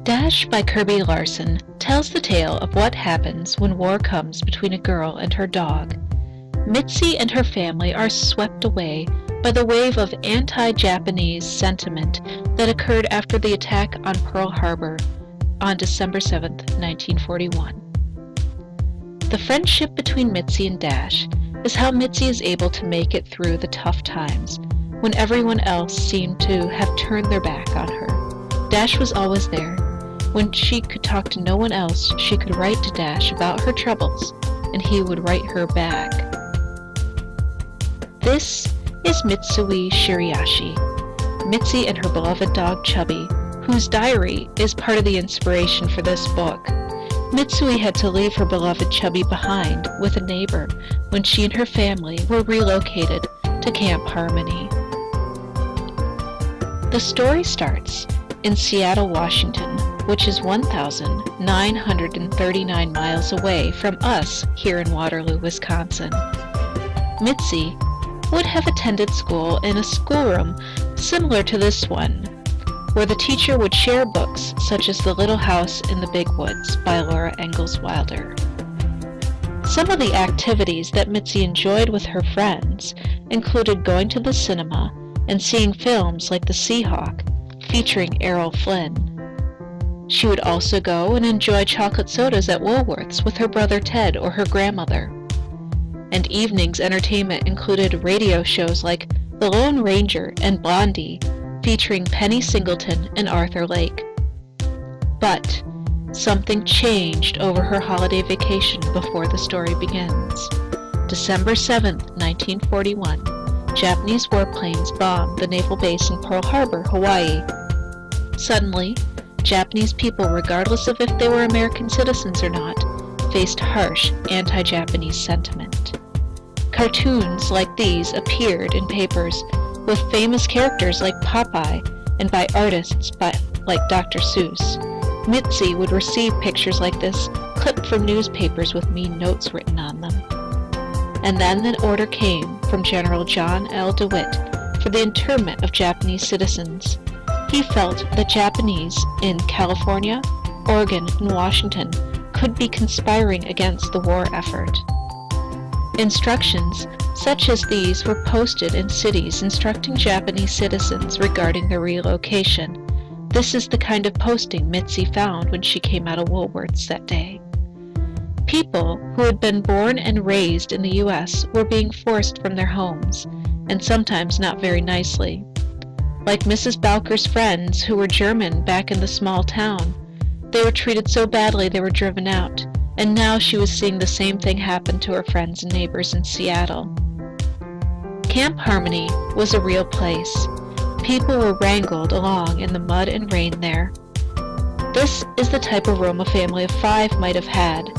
Dash by Kirby Larson tells the tale of what happens when war comes between a girl and her dog. Mitzi and her family are swept away by the wave of anti-Japanese sentiment that occurred after the attack on Pearl Harbor on December 7, 1941. The friendship between Mitzi and Dash is how Mitzi is able to make it through the tough times when everyone else seemed to have turned their back on her. Dash was always there. When she could talk to no one else, she could write to Dash about her troubles, and he would write her back. This is Mitsui Shiriashi, Mitzi and her beloved dog Chubby, whose diary is part of the inspiration for this book. Mitsui had to leave her beloved Chubby behind with a neighbor when she and her family were relocated to Camp Harmony. The story starts in Seattle, Washington, which is 1,939 miles away from us here in Waterloo, Wisconsin. Mitzi would have attended school in a schoolroom similar to this one, where the teacher would share books such as The Little House in the Big Woods by Laura Ingalls Wilder. Some of the activities that Mitzi enjoyed with her friends included going to the cinema and seeing films like The Seahawk, featuring Errol Flynn. She would also go and enjoy chocolate sodas at Woolworth's with her brother Ted or her grandmother. And evening's entertainment included radio shows like The Lone Ranger and Blondie, featuring Penny Singleton and Arthur Lake. But something changed over her holiday vacation before the story begins. December 7, 1941, Japanese warplanes bombed the naval base in Pearl Harbor, Hawaii. Suddenly, Japanese people, regardless of if they were American citizens or not, faced harsh anti-Japanese sentiment. Cartoons like these appeared in papers with famous characters like Popeye and by artists like Dr. Seuss. Mitzi would receive pictures like this clipped from newspapers with mean notes written on them. And then an order came from General John L. DeWitt for the internment of Japanese citizens. He felt that Japanese in California, Oregon, and Washington could be conspiring against the war effort. Instructions such as these were posted in cities instructing Japanese citizens regarding their relocation. This is the kind of posting Mitzi found when she came out of Woolworth's that day. People who had been born and raised in the U.S. were being forced from their homes, and sometimes not very nicely. Like Mrs. Bowker's friends who were German back in the small town, they were treated so badly they were driven out, and now she was seeing the same thing happen to her friends and neighbors in Seattle. Camp Harmony was a real place. People were wrangled along in the mud and rain there. This is the type of room a family of 5 might have had.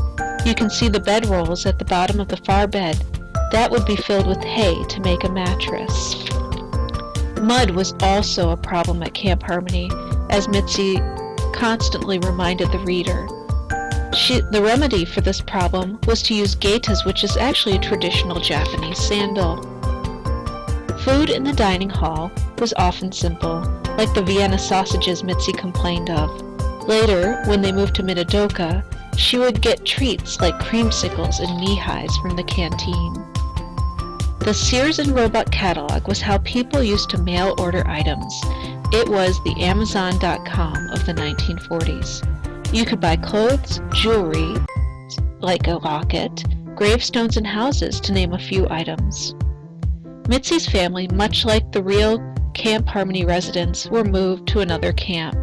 You can see the bedrolls at the bottom of the far bed. That would be filled with hay to make a mattress. Mud was also a problem at Camp Harmony, as Mitzi constantly reminded the reader. The remedy for this problem was to use gaitas, which is actually a traditional Japanese sandal. Food in the dining hall was often simple, like the Vienna sausages Mitzi complained of. Later, when they moved to Minidoka, she would get treats like creamsicles and knee-highs from the canteen. The Sears and Roebuck catalog was how people used to mail order items. It was the Amazon.com of the 1940s. You could buy clothes, jewelry, like a locket, gravestones, and houses, to name a few items. Mitzi's family, much like the real Camp Harmony residents, were moved to another camp.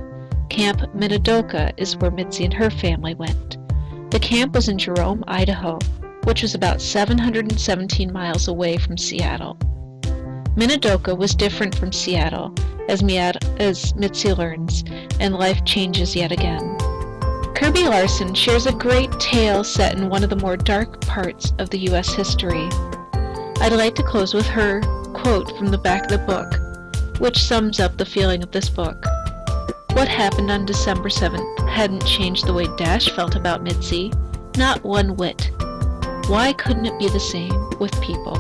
Camp Minidoka is where Mitzi and her family went. The camp was in Jerome, Idaho, which was about 717 miles away from Seattle. Minidoka was different from Seattle, as Mitzi learns, and life changes yet again. Kirby Larson shares a great tale set in one of the more dark parts of the U.S. history. I'd like to close with her quote from the back of the book, which sums up the feeling of this book. What happened on December 7th hadn't changed the way Dash felt about Mitzi, not one whit. Why couldn't it be the same with people?